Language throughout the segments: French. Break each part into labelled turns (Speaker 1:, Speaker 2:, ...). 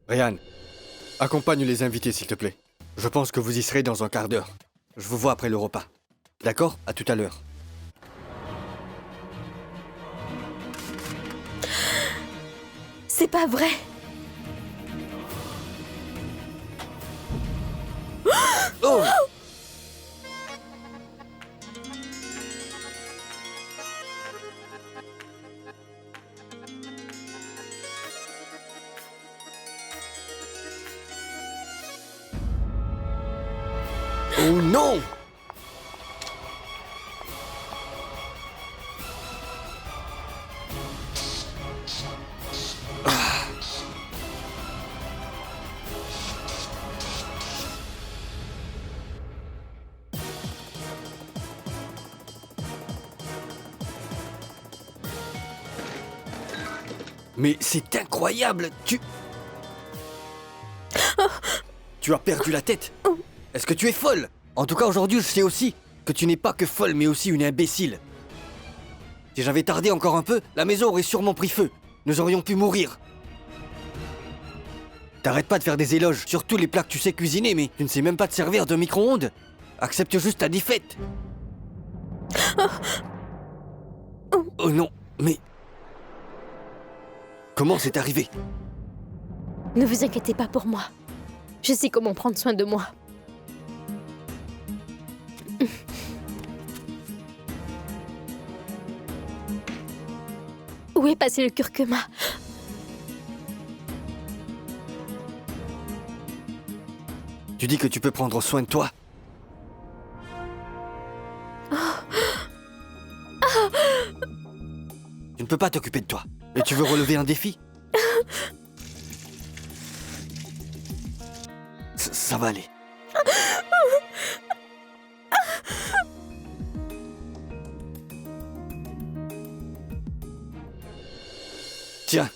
Speaker 1: Ryan, accompagne les invités s'il te plaît. Je pense que vous y serez dans un quart d'heure. Je vous vois après le repas. D'accord? À tout à l'heure.
Speaker 2: C'est pas vrai.
Speaker 1: Oh! Oh non! Mais c'est incroyable! Tu as perdu la tête? Est-ce que tu es folle? En tout cas, aujourd'hui, je sais aussi que tu n'es pas que folle, mais aussi une imbécile. Si j'avais tardé encore un peu, la maison aurait sûrement pris feu. Nous aurions pu mourir. T'arrêtes pas de faire des éloges sur tous les plats que tu sais cuisiner, mais tu ne sais même pas te servir d'un micro-ondes. Accepte juste ta défaite. Oh non, mais... Comment c'est arrivé?
Speaker 2: Ne vous inquiétez pas pour moi. Je sais comment prendre soin de moi. Où est passé le curcuma?
Speaker 1: Tu dis que tu peux prendre soin de toi. Tu ne peux pas t'occuper de toi. Et tu veux relever un défi? Ça va aller. Tiens.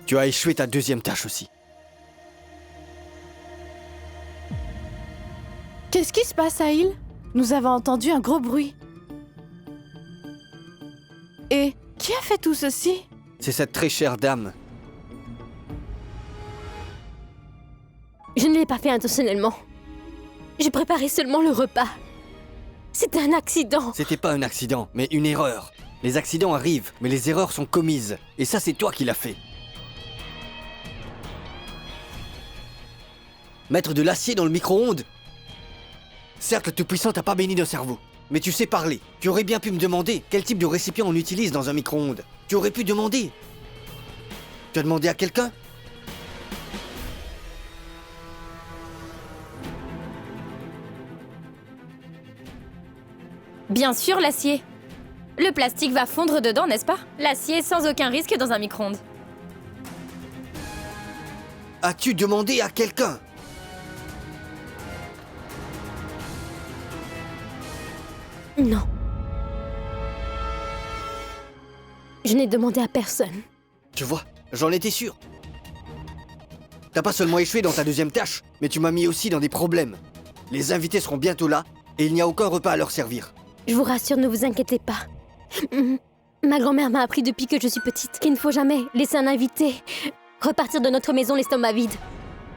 Speaker 1: Tu as échoué ta deuxième tâche aussi.
Speaker 3: Qu'est-ce qui se passe, Aïl? Nous avons entendu un gros bruit. Et qui a fait tout ceci?
Speaker 1: C'est cette très chère dame.
Speaker 2: Je ne l'ai pas fait intentionnellement. J'ai préparé seulement le repas. C'était un accident.
Speaker 1: C'était pas un accident, mais une erreur. Les accidents arrivent, mais les erreurs sont commises. Et ça, c'est toi qui l'as fait. Mettre de l'acier dans le micro-ondes? Certes, le Tout-Puissant t'a pas béni d'un cerveau, mais tu sais parler. Tu aurais bien pu me demander quel type de récipient on utilise dans un micro-ondes. Tu aurais pu demander. Tu as demandé à quelqu'un?
Speaker 2: Bien sûr, l'acier.
Speaker 4: Le plastique va fondre dedans, n'est-ce pas? L'acier sans aucun risque dans un micro-ondes.
Speaker 1: As-tu demandé à quelqu'un?
Speaker 2: Non. Je n'ai demandé à personne.
Speaker 1: Tu vois, j'en étais sûr. T'as pas seulement échoué dans ta deuxième tâche, mais tu m'as mis aussi dans des problèmes. Les invités seront bientôt là, et il n'y a aucun repas à leur servir.
Speaker 2: Je vous rassure, ne vous inquiétez pas. Ma grand-mère m'a appris depuis que je suis petite qu'il ne faut jamais laisser un invité repartir de notre maison l'estomac vide.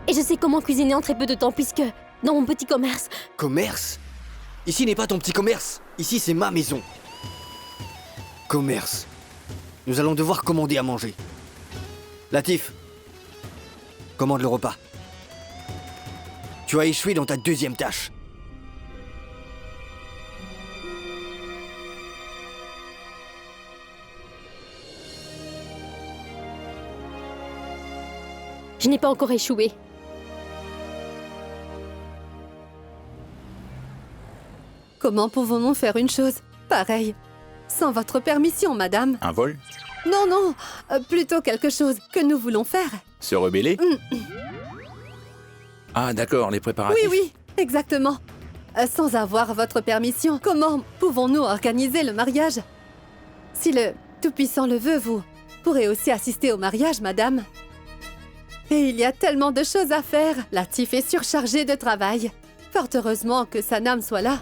Speaker 2: Et je sais comment cuisiner en très peu de temps puisque, dans mon petit commerce...
Speaker 1: Commerce? Ici n'est pas ton petit commerce. Ici, c'est ma maison. Commerce. Nous allons devoir commander à manger. Latif, commande le repas. Tu as échoué dans ta deuxième tâche.
Speaker 2: Je n'ai pas encore échoué.
Speaker 5: Comment pouvons-nous faire une chose pareille? Sans votre permission, madame.
Speaker 6: Un vol?
Speaker 5: Non, non, plutôt quelque chose que nous voulons faire.
Speaker 6: Se rebeller? Ah d'accord, les préparatifs.
Speaker 5: Oui, oui, exactement. Sans avoir votre permission, comment pouvons-nous organiser le mariage? Si le Tout-Puissant le veut, vous pourrez aussi assister au mariage, madame. Et il y a tellement de choses à faire. Latif est surchargé de travail. Fort heureusement que Sanam soit là.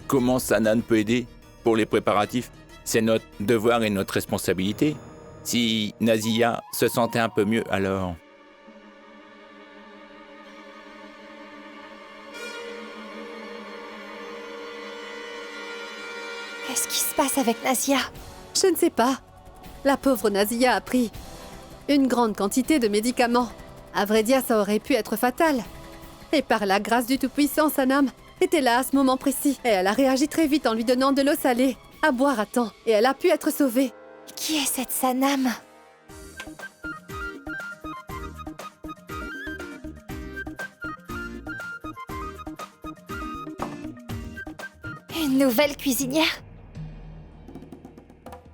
Speaker 6: Comment Sanan peut aider pour les préparatifs? C'est notre devoir et notre responsabilité. Si Nazia se sentait un peu mieux, alors...
Speaker 7: Qu'est-ce qui se passe avec Nazia?
Speaker 5: Je ne sais pas. La pauvre Nazia a pris une grande quantité de médicaments. À vrai dire, ça aurait pu être fatal. Et par la grâce du Tout-Puissant, Sanam était là à ce moment précis. Et elle a réagi très vite en lui donnant de l'eau salée, à boire à temps. Et elle a pu être sauvée.
Speaker 7: Qui est cette Sanam? Une nouvelle cuisinière?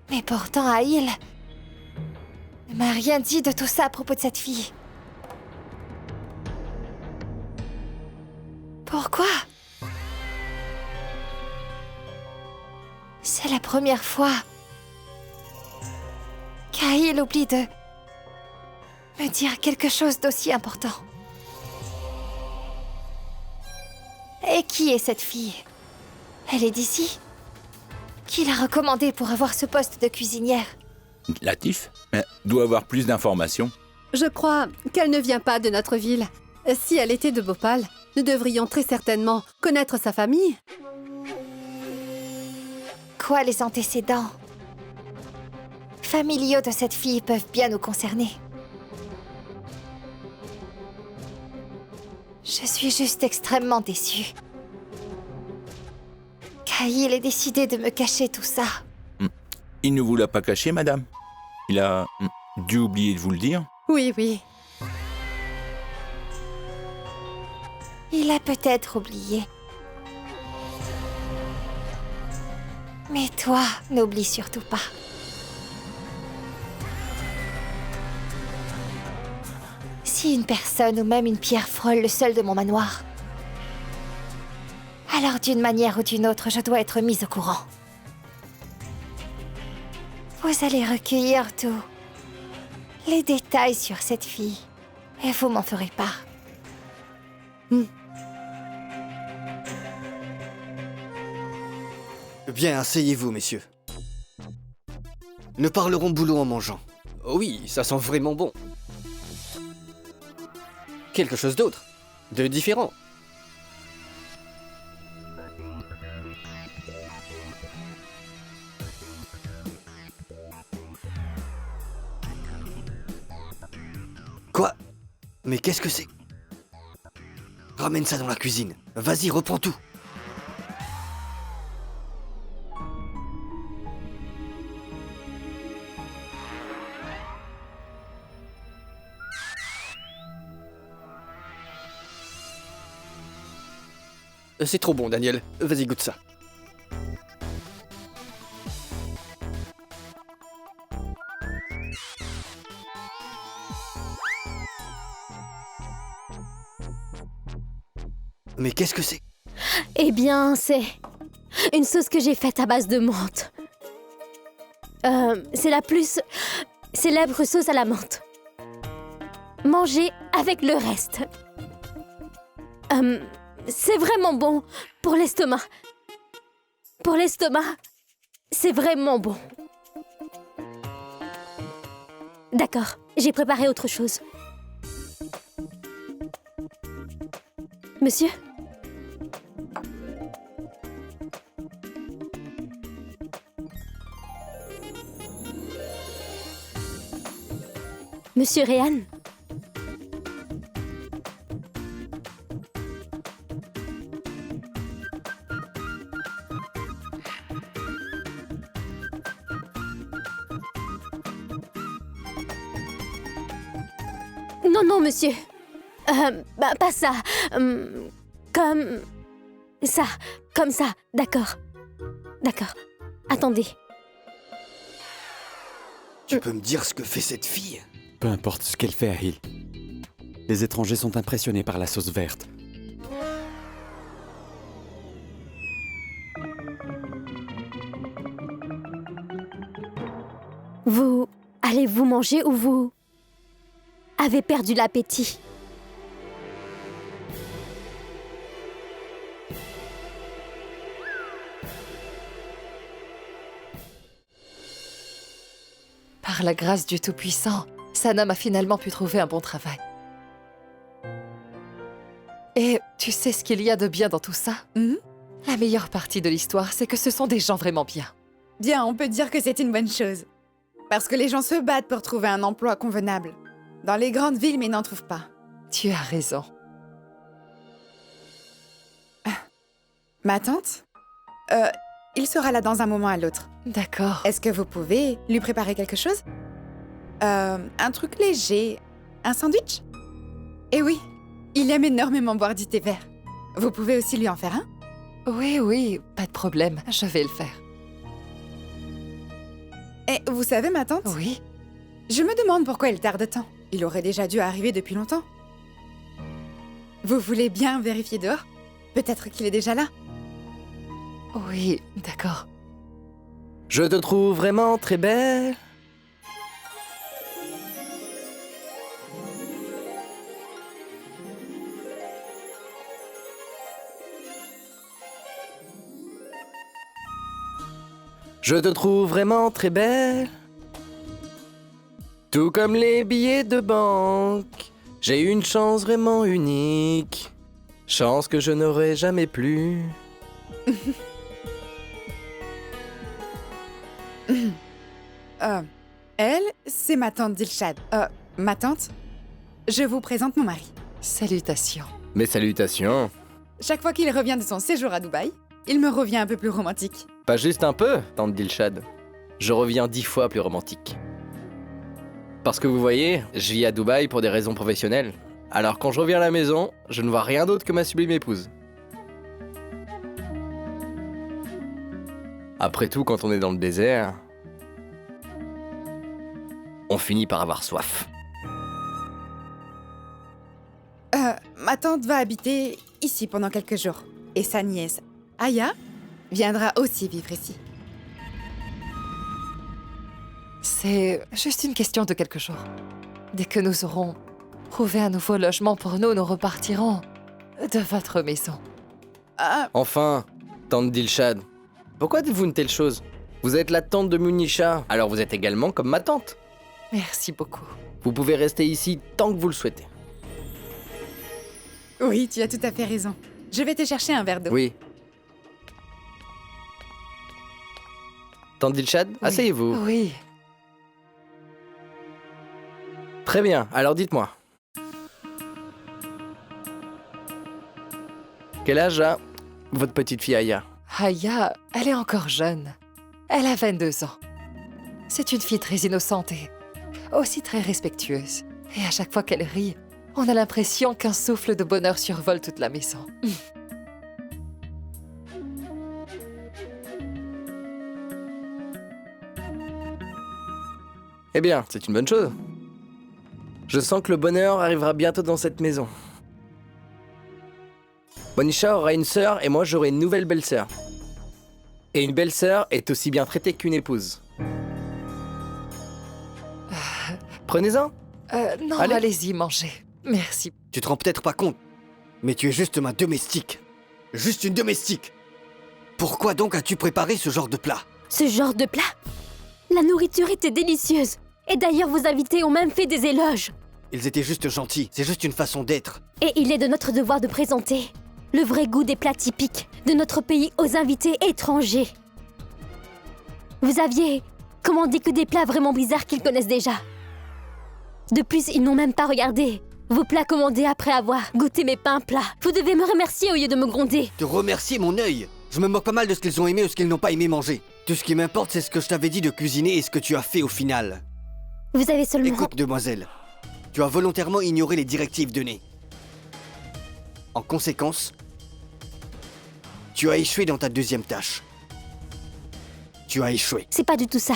Speaker 7: Mais pourtant, Aïl ne m'a rien dit de tout ça à propos de cette fille. Pourquoi? C'est la première fois qu'Aïl oublie de me dire quelque chose d'aussi important. Et qui est cette fille? Elle est d'ici? Qui l'a recommandée pour avoir ce poste de cuisinière?
Speaker 6: Latif doit avoir plus d'informations.
Speaker 5: Je crois qu'elle ne vient pas de notre ville. Si elle était de Bhopal, nous devrions très certainement connaître sa famille.
Speaker 7: Quoi, les antécédents familiaux de cette fille peuvent bien nous concerner. Je suis juste extrêmement déçue. Khail ait décidé de me cacher tout ça.
Speaker 6: Il ne vous l'a pas caché, madame? Il a dû oublier de vous le dire?
Speaker 5: Oui, oui.
Speaker 7: Il a peut-être oublié. Mais toi, n'oublie surtout pas. Si une personne ou même une pierre frôle le sol de mon manoir, alors d'une manière ou d'une autre, je dois être mise au courant. Vous allez recueillir tous les détails sur cette fille et vous m'en ferez part.
Speaker 1: Bien, asseyez-vous, messieurs. Nous parlerons boulot en mangeant. Oh oui, ça sent vraiment bon. Quelque chose d'autre, de différent. Quoi? Mais qu'est-ce que c'est? Ramène ça dans la cuisine. Vas-y, reprends tout. C'est trop bon, Daniel. Vas-y, goûte ça. Mais qu'est-ce que c'est?
Speaker 2: Eh bien, c'est une sauce que j'ai faite à base de menthe. C'est la plus célèbre sauce à la menthe. Mangez avec le reste. C'est vraiment bon pour l'estomac. Pour l'estomac, c'est vraiment bon. D'accord, j'ai préparé autre chose. Monsieur? Monsieur Réan? Non, non, monsieur. Pas ça. Comme ça. Comme ça. D'accord. D'accord. Attendez.
Speaker 1: Tu peux me dire ce que fait cette fille?
Speaker 8: Peu importe ce qu'elle fait à Hill. Les étrangers sont impressionnés par la sauce verte.
Speaker 2: Vous allez-vous manger ou vous avez perdu l'appétit?
Speaker 9: Par la grâce du Tout-Puissant, Sanam a finalement pu trouver un bon travail. Et tu sais ce qu'il y a de bien dans tout ça? La meilleure partie de l'histoire, c'est que ce sont des gens vraiment bien.
Speaker 3: Bien, on peut dire que c'est une bonne chose. Parce que les gens se battent pour trouver un emploi convenable. Dans les grandes villes, mais n'en trouvent pas.
Speaker 9: Tu as raison.
Speaker 3: Ma tante? Il sera là dans un moment à l'autre.
Speaker 9: D'accord.
Speaker 3: Est-ce que vous pouvez lui préparer quelque chose? Un truc léger. Un sandwich? Eh oui, il aime énormément boire du thé vert. Vous pouvez aussi lui en faire un?
Speaker 9: Oui, oui, pas de problème, je vais le faire.
Speaker 3: Et vous savez, ma tante?
Speaker 9: Oui?
Speaker 3: Je me demande pourquoi il tarde tant. Il aurait déjà dû arriver depuis longtemps. Vous voulez bien vérifier dehors? Peut-être qu'il est déjà là.
Speaker 9: Oui, d'accord.
Speaker 10: Je te trouve vraiment très belle. Je te trouve vraiment très belle. Tout comme les billets de banque. J'ai une chance vraiment unique. Chance que je n'aurai jamais plus.
Speaker 3: Elle, c'est ma tante Dilshad. Ma tante, je vous présente mon mari.
Speaker 9: Salutations.
Speaker 10: Mes salutations.
Speaker 3: Chaque fois qu'il revient de son séjour à Dubaï, il me revient un peu plus romantique.
Speaker 10: Pas juste un peu, tante Dilshad. Je reviens 10 fois plus romantique. Parce que vous voyez, je vis à Dubaï pour des raisons professionnelles. Alors quand je reviens à la maison, je ne vois rien d'autre que ma sublime épouse. Après tout, quand on est dans le désert, on finit par avoir soif.
Speaker 3: Ma tante va habiter ici pendant quelques jours. Et sa nièce, Aya, viendra aussi vivre ici.
Speaker 9: C'est juste une question de quelques jours. Dès que nous aurons trouvé un nouveau logement pour nous, nous repartirons de votre maison.
Speaker 10: Enfin, tante Dilshad, pourquoi dites-vous une telle chose? Vous êtes la tante de Munisha, alors vous êtes également comme ma tante.
Speaker 9: Merci beaucoup.
Speaker 10: Vous pouvez rester ici tant que vous le souhaitez.
Speaker 3: Oui, tu as tout à fait raison. Je vais te chercher un verre d'eau.
Speaker 10: Oui. Tante Dilshad, asseyez-vous.
Speaker 9: Oui.
Speaker 10: Très bien, alors dites-moi. Quel âge a votre petite fille Aya?
Speaker 9: Aya, elle est encore jeune. Elle a 22 ans. C'est une fille très innocente et aussi très respectueuse. Et à chaque fois qu'elle rit, on a l'impression qu'un souffle de bonheur survole toute la maison.
Speaker 10: Eh bien, c'est une bonne chose. Je sens que le bonheur arrivera bientôt dans cette maison. Monisha aura une sœur et moi j'aurai une nouvelle belle-sœur. Et une belle-sœur est aussi bien traitée qu'une épouse. Prenez-en.
Speaker 9: Non,
Speaker 10: Allez.
Speaker 9: allez-y, mangez. Merci.
Speaker 1: Tu te rends peut-être pas compte, mais tu es juste ma domestique. Juste une domestique. Pourquoi donc as-tu préparé ce genre de plat?
Speaker 2: Ce genre de plat? La nourriture était délicieuse. Et d'ailleurs, vos invités ont même fait des éloges.
Speaker 1: Ils étaient juste gentils, c'est juste une façon d'être.
Speaker 2: Et il est de notre devoir de présenter le vrai goût des plats typiques de notre pays aux invités étrangers. Vous aviez commandé que des plats vraiment bizarres qu'ils connaissent déjà. De plus, ils n'ont même pas regardé vos plats commandés après avoir goûté mes pains plats. Vous devez me remercier au lieu de me gronder.
Speaker 1: Te remercier mon œil. Je me moque pas mal de ce qu'ils ont aimé ou ce qu'ils n'ont pas aimé manger. Tout ce qui m'importe, c'est ce que je t'avais dit de cuisiner et ce que tu as fait au final.
Speaker 2: Vous avez seulement...
Speaker 1: Écoute, demoiselle. Tu as volontairement ignoré les directives données. En conséquence, tu as échoué dans ta deuxième tâche. Tu as échoué.
Speaker 2: C'est pas du tout ça.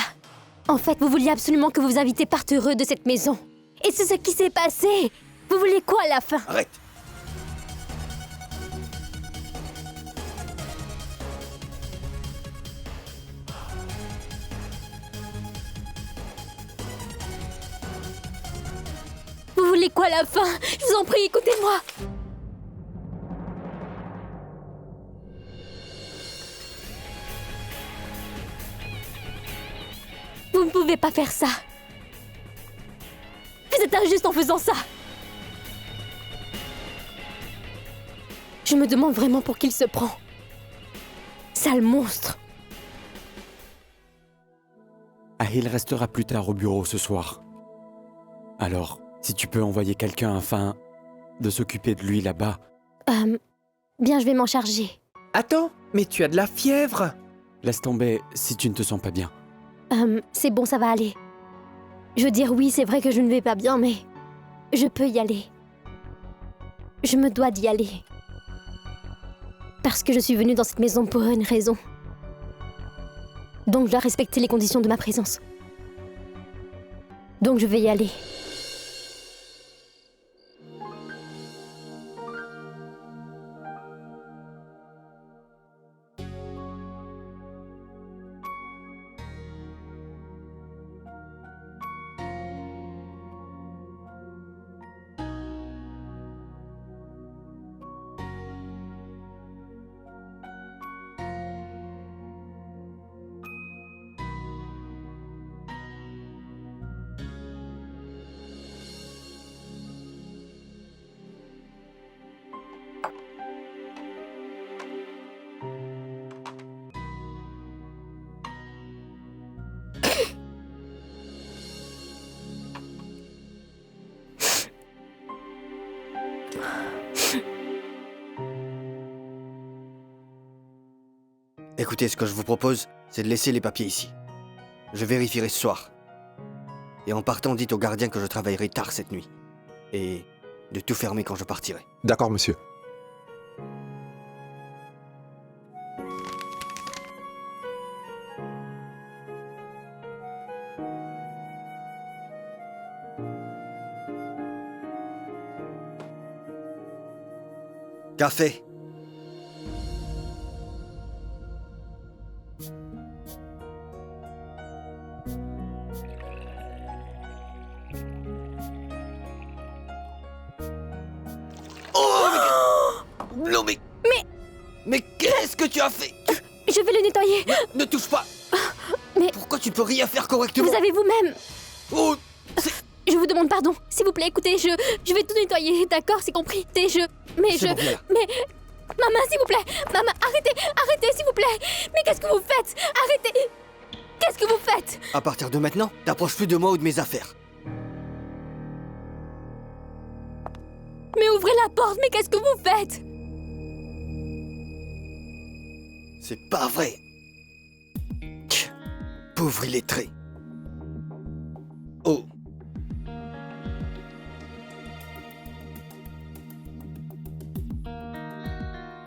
Speaker 2: En fait, vous vouliez absolument que vos invités partent heureux de cette maison. Et c'est ce qui s'est passé. Vous voulez quoi à la fin?
Speaker 1: Arrête.
Speaker 2: Vous voulez quoi à la fin? Je vous en prie, écoutez-moi. Vous ne pouvez pas faire ça. Vous êtes injuste en faisant ça. Je me demande vraiment pour qui il se prend. Sale monstre.
Speaker 8: Ahil restera plus tard au bureau ce soir. Alors, si tu peux envoyer quelqu'un afin de s'occuper de lui là-bas.
Speaker 2: Bien, je vais m'en charger.
Speaker 11: Attends, mais tu as de la fièvre.
Speaker 8: Laisse tomber si tu ne te sens pas bien.
Speaker 2: C'est bon, ça va aller. Je veux dire, oui, c'est vrai que je ne vais pas bien, mais je peux y aller. Je me dois d'y aller. Parce que je suis venue dans cette maison pour une raison. Donc je dois respecter les conditions de ma présence. Donc je vais y aller.
Speaker 1: Écoutez, ce que je vous propose, c'est de laisser les papiers ici. Je vérifierai ce soir. Et en partant, dites au gardien que je travaillerai tard cette nuit. Et de tout fermer quand je partirai.
Speaker 12: D'accord, monsieur.
Speaker 1: Café. Non mais... Mais qu'est-ce que tu as fait?
Speaker 2: Je vais le nettoyer.
Speaker 1: Ne touche pas.
Speaker 2: Mais...
Speaker 1: Pourquoi tu peux rien faire correctement?
Speaker 2: Vous avez vous-même...
Speaker 1: Oh,
Speaker 2: je vous demande pardon. S'il vous plaît, écoutez, je vais tout nettoyer, d'accord, c'est compris. Mais
Speaker 1: C'est bon, voilà.
Speaker 2: Mais... Maman, s'il vous plaît. Maman, arrêtez, s'il vous plaît. Mais qu'est-ce que vous faites? Arrêtez. Qu'est-ce que vous faites?
Speaker 1: À partir de maintenant, t'approches plus de moi ou de mes affaires.
Speaker 2: Mais ouvrez la porte, mais qu'est-ce que vous faites?
Speaker 1: C'est pas vrai. Tch, pauvre illettré. Oh.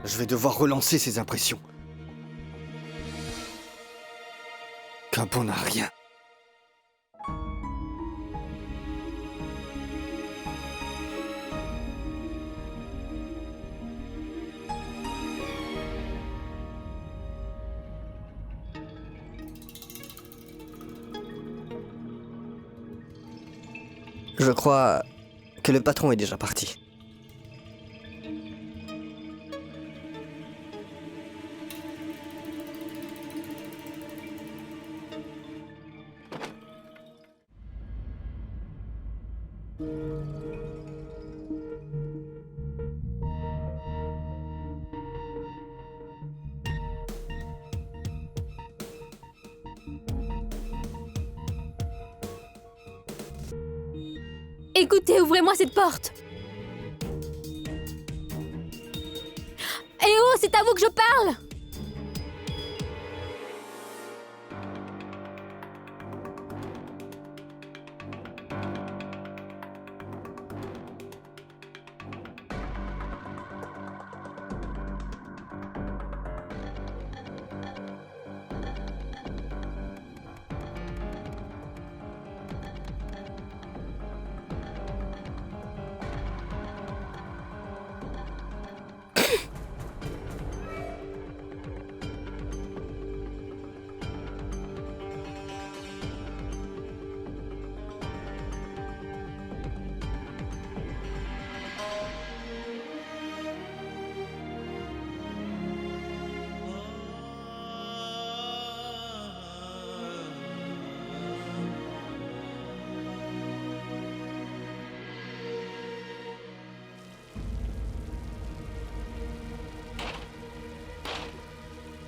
Speaker 1: Je vais devoir relancer ces impressions. Qu'un bon n'a rien. Je crois que le patron est déjà parti.
Speaker 2: Écoutez, ouvrez-moi cette porte. Eh oh, c'est à vous que je parle.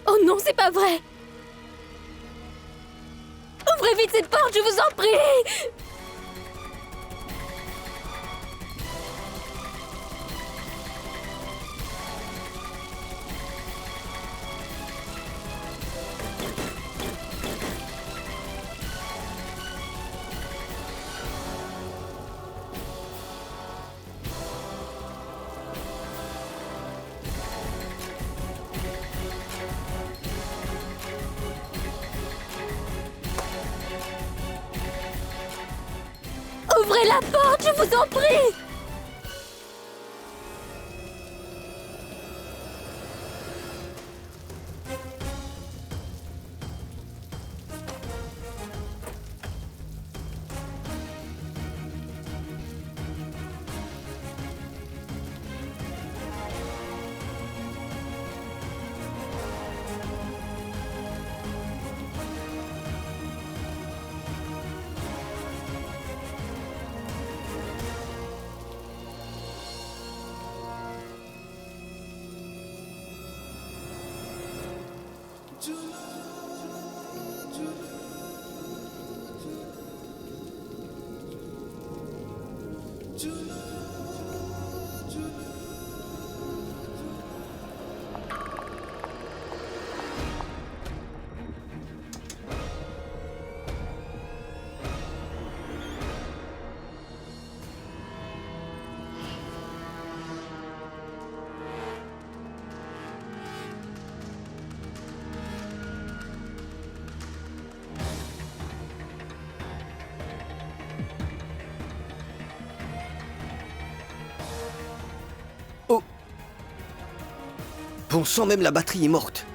Speaker 2: Oh non, c'est pas vrai. Ouvrez vite cette porte, je vous en prie. Ouvrez la porte, je vous en prie.
Speaker 1: Bon sang, même la batterie est morte.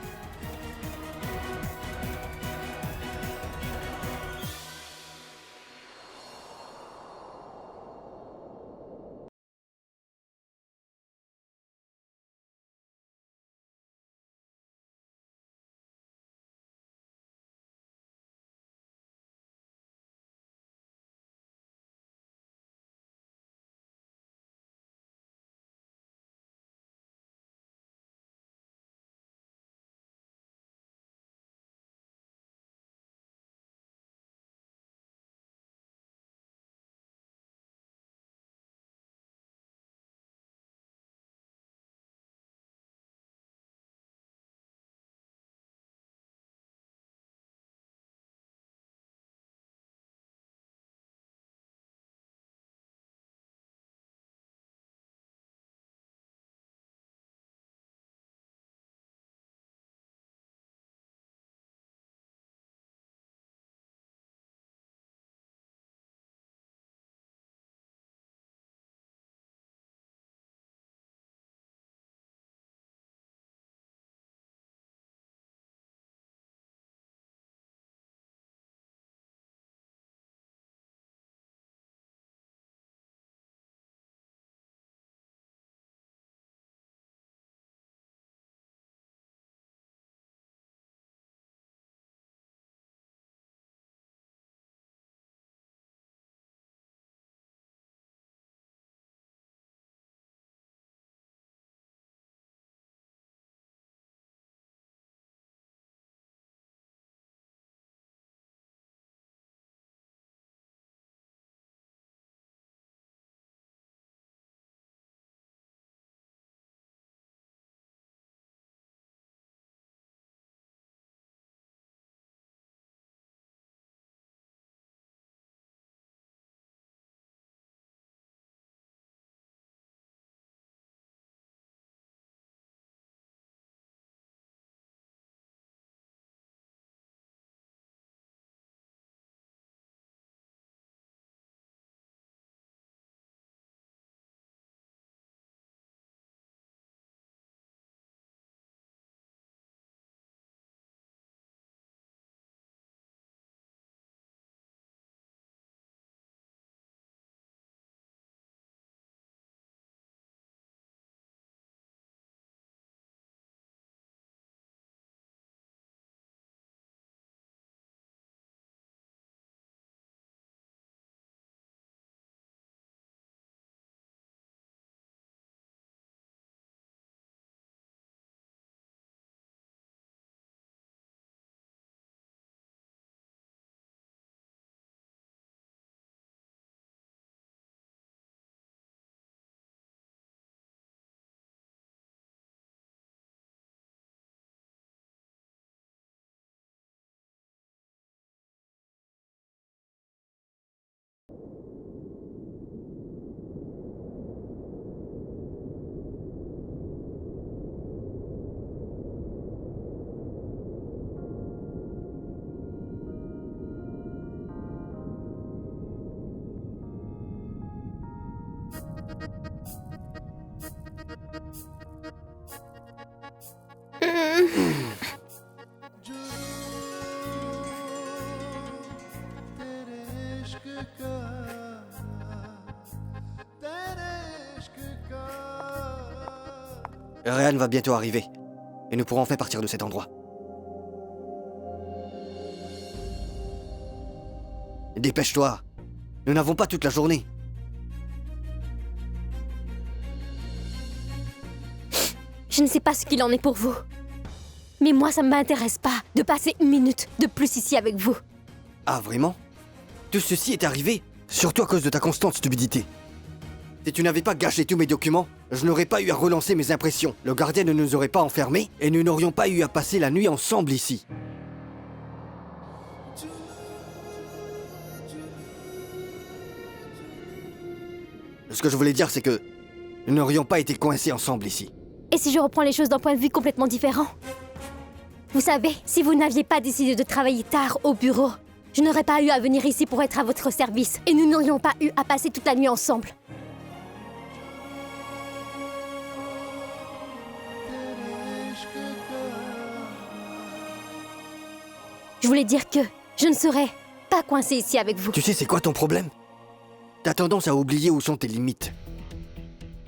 Speaker 1: Réan va bientôt arriver. Et nous pourrons enfin partir de cet endroit. Dépêche-toi. Nous n'avons pas toute la journée.
Speaker 2: Je ne sais pas ce qu'il en est pour vous. Mais moi, ça ne m'intéresse pas de passer une minute de plus ici avec vous.
Speaker 1: Ah, vraiment? Tout ceci est arrivé, surtout à cause de ta constante stupidité. Si tu n'avais pas gâché tous mes documents, je n'aurais pas eu à relancer mes impressions. Le gardien ne nous aurait pas enfermés et nous n'aurions pas eu à passer la nuit ensemble ici. Ce que je voulais dire, c'est que nous n'aurions pas été coincés ensemble ici.
Speaker 2: Et si je reprends les choses d'un point de vue complètement différent? Vous savez, si vous n'aviez pas décidé de travailler tard au bureau, je n'aurais pas eu à venir ici pour être à votre service. Et nous n'aurions pas eu à passer toute la nuit ensemble. Je voulais dire que je ne serais pas coincée ici avec vous.
Speaker 1: Tu sais c'est quoi ton problème? T'as tendance à oublier où sont tes limites.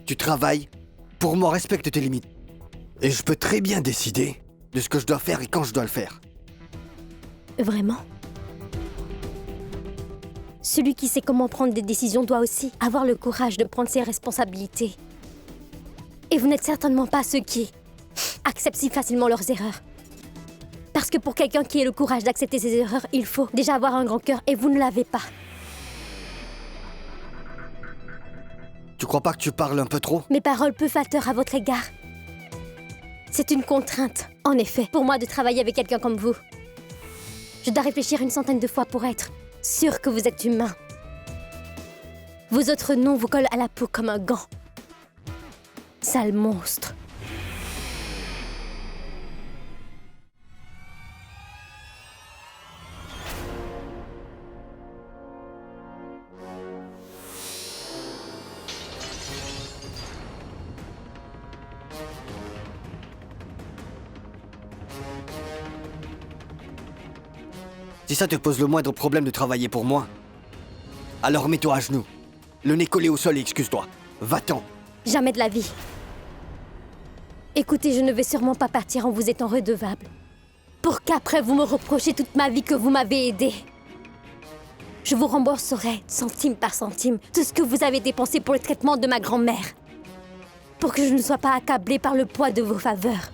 Speaker 1: Tu travailles, pour moi respecte tes limites. Et je peux très bien décider de ce que je dois faire et quand je dois le faire.
Speaker 2: Vraiment? Celui qui sait comment prendre des décisions doit aussi avoir le courage de prendre ses responsabilités. Et vous n'êtes certainement pas ceux qui acceptent si facilement leurs erreurs. Parce que pour quelqu'un qui ait le courage d'accepter ses erreurs, il faut déjà avoir un grand cœur et vous ne l'avez pas.
Speaker 1: Tu crois pas que tu parles un peu trop?
Speaker 2: Mes paroles peu flatteurs à votre égard. C'est une contrainte, en effet, pour moi de travailler avec quelqu'un comme vous. Je dois réfléchir 100 de fois pour être sûre que vous êtes humain. Vos autres noms vous collent à la peau comme un gant. Sale monstre.
Speaker 1: Si ça te pose le moindre problème de travailler pour moi, alors mets-toi à genoux. Le nez collé au sol et excuse-toi. Va-t'en.
Speaker 2: Jamais de la vie. Écoutez, je ne vais sûrement pas partir en vous étant redevable. Pour qu'après vous me reprochiez toute ma vie que vous m'avez aidé. Je vous rembourserai, centime par centime, tout ce que vous avez dépensé pour le traitement de ma grand-mère. Pour que je ne sois pas accablée par le poids de vos faveurs.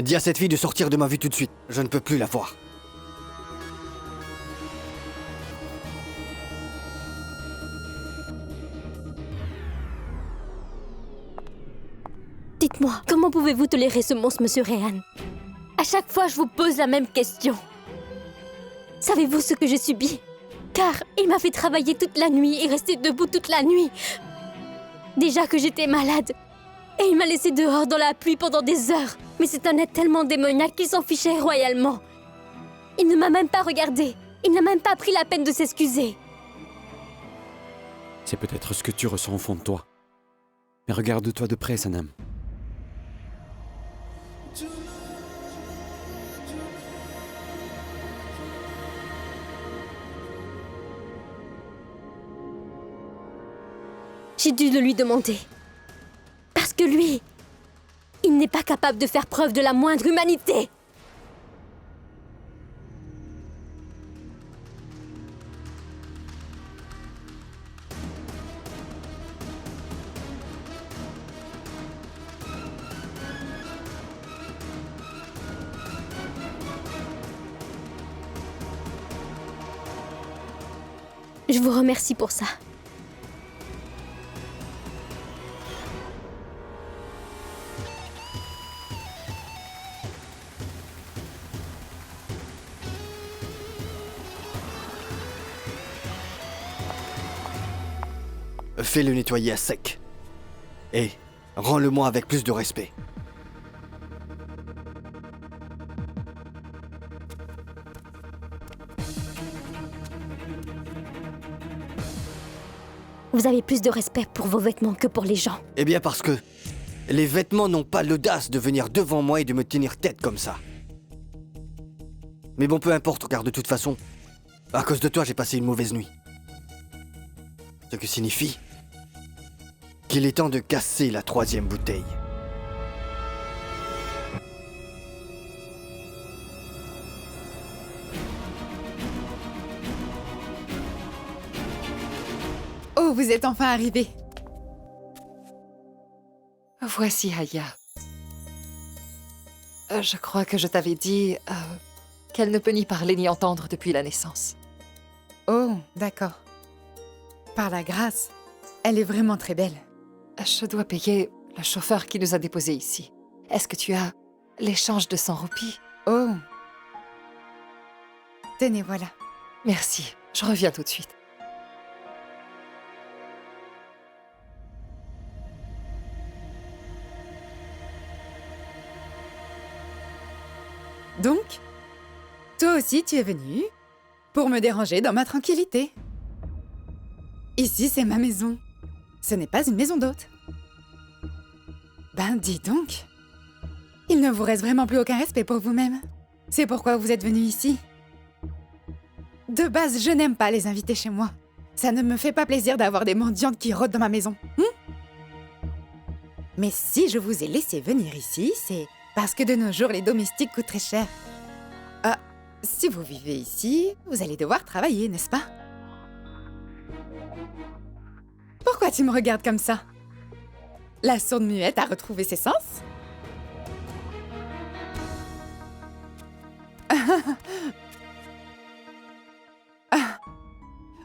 Speaker 1: Dis à cette fille de sortir de ma vue tout de suite. Je ne peux plus la voir.
Speaker 2: Dites-moi, comment pouvez-vous tolérer ce monstre, monsieur Réan? À chaque fois, je vous pose la même question. Savez-vous ce que j'ai subi? Car il m'a fait travailler toute la nuit et rester debout toute la nuit. Déjà que j'étais malade. Et il m'a laissé dehors dans la pluie pendant des heures. Mais c'est un être tellement démoniaque qu'il s'en fichait royalement. Il ne m'a même pas regardé. Il n'a même pas pris la peine de s'excuser.
Speaker 8: C'est peut-être ce que tu ressens au fond de toi. Mais regarde-toi de près, Sanam.
Speaker 2: J'ai dû le lui demander. Parce que lui, il n'est pas capable de faire preuve de la moindre humanité. Je vous remercie pour ça.
Speaker 1: Fais-le nettoyer à sec. Et rends-le-moi avec plus de respect.
Speaker 2: Vous avez plus de respect pour vos vêtements que pour les gens.
Speaker 1: Eh bien parce que les vêtements n'ont pas l'audace de venir devant moi et de me tenir tête comme ça. Mais bon, peu importe, car de toute façon, à cause de toi, j'ai passé une mauvaise nuit. Ce qui signifie qu'il est temps de casser la 3e bouteille.
Speaker 3: Oh, vous êtes enfin arrivé.
Speaker 9: Voici Aya. Je crois que je t'avais dit qu'elle ne peut ni parler ni entendre depuis la naissance.
Speaker 3: Oh, d'accord. Par la grâce, elle est vraiment très belle.
Speaker 9: Je dois payer le chauffeur qui nous a déposés ici. Est-ce que tu as l'échange de 100 roupies?
Speaker 3: Oh. Tenez, voilà.
Speaker 9: Merci, je reviens tout de suite.
Speaker 3: Donc, toi aussi tu es venu pour me déranger dans ma tranquillité. Ici, c'est ma maison. Ce n'est pas une maison d'hôte. Ben, dis donc. Il ne vous reste vraiment plus aucun respect pour vous-même. C'est pourquoi vous êtes venu ici. De base, je n'aime pas les invités chez moi. Ça ne me fait pas plaisir d'avoir des mendiantes qui rôdent dans ma maison. Mais si je vous ai laissé venir ici, c'est parce que de nos jours, les domestiques coûtent très cher. Ah, si vous vivez ici, vous allez devoir travailler, n'est-ce pas? Pourquoi tu me regardes comme ça? La sourde muette a retrouvé ses sens?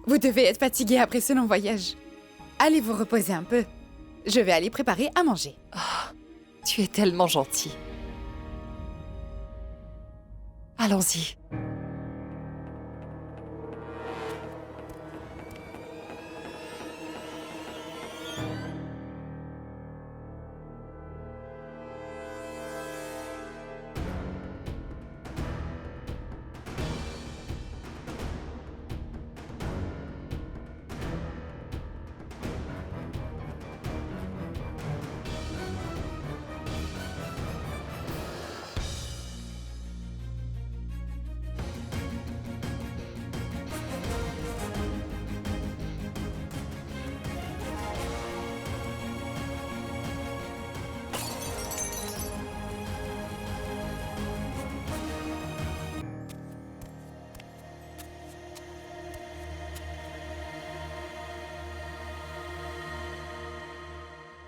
Speaker 3: Vous devez être fatigué après ce long voyage. Allez vous reposer un peu. Je vais aller préparer à manger.
Speaker 9: Oh, tu es tellement gentil. Allons-y.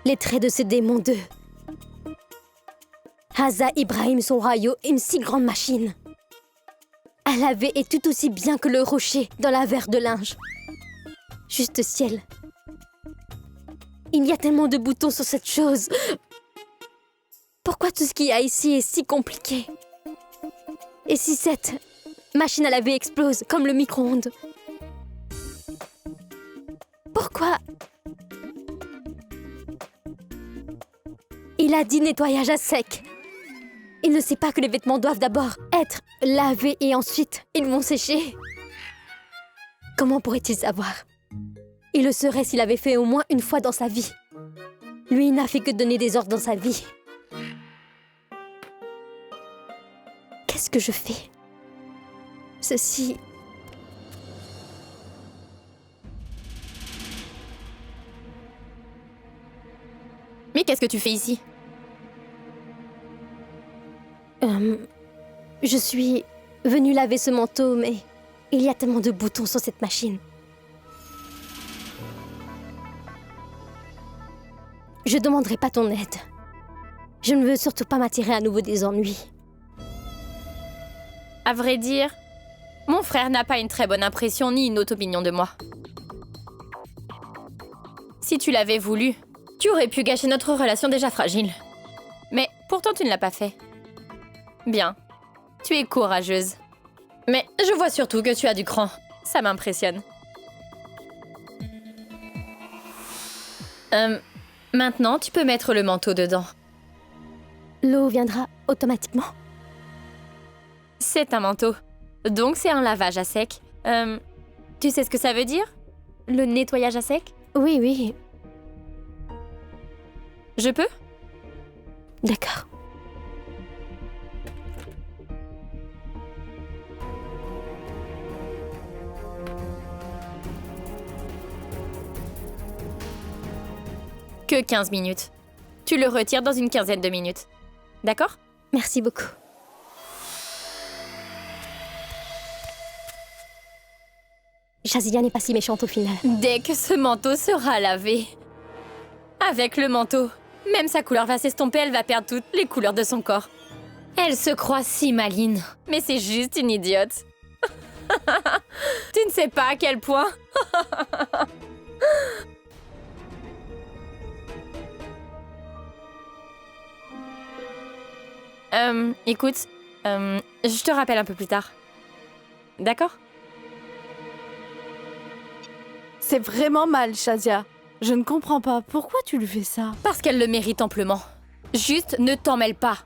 Speaker 2: Les traits de ce démon de Haza Ibrahim son royaume, une si grande machine. Elle avait est tout aussi bien que le rocher dans la verre de linge. Juste ciel. Il y a tellement de boutons sur cette chose. Pourquoi tout ce qu'il y a ici est si compliqué? Et si cette machine à laver explose comme le micro-ondes? Pourquoi? Il a dit nettoyage à sec. Il ne sait pas que les vêtements doivent d'abord être lavés et ensuite ils vont sécher. Comment pourrait-il savoir? Il le saurait s'il avait fait au moins une fois dans sa vie. Lui n'a fait que donner des ordres dans sa vie. Qu'est-ce que je fais? Ceci...
Speaker 4: Mais qu'est-ce que tu fais ici?
Speaker 2: Je suis venue laver ce manteau, mais il y a tellement de boutons sur cette machine. Je demanderai pas ton aide. Je ne veux surtout pas m'attirer à nouveau des ennuis.
Speaker 4: À vrai dire, mon frère n'a pas une très bonne impression ni une haute opinion de moi. Si tu l'avais voulu, tu aurais pu gâcher notre relation déjà fragile. Mais pourtant tu ne l'as pas fait. Bien, tu es courageuse. Mais je vois surtout que tu as du cran. Ça m'impressionne. Maintenant, tu peux mettre le manteau dedans.
Speaker 2: L'eau viendra automatiquement.
Speaker 4: C'est un manteau. Donc c'est un lavage à sec. Tu sais ce que ça veut dire? Le nettoyage à sec?
Speaker 2: Oui, oui.
Speaker 4: Je peux?
Speaker 2: D'accord.
Speaker 4: Que 15 minutes. Tu le retires dans une quinzaine de minutes. D'accord?
Speaker 2: Merci beaucoup. Shazia n'est pas si méchante au final.
Speaker 4: Dès que ce manteau sera lavé. Avec le manteau, même sa couleur va s'estomper, elle va perdre toutes les couleurs de son corps. Elle se croit si maligne, mais c'est juste une idiote. Tu ne sais pas à quel point. Écoute, je te rappelle un peu plus tard. D'accord?
Speaker 12: C'est vraiment mal, Shazia. Je ne comprends pas. Pourquoi tu lui fais ça?
Speaker 4: Parce qu'elle le mérite amplement. Juste, ne t'en mêle pas.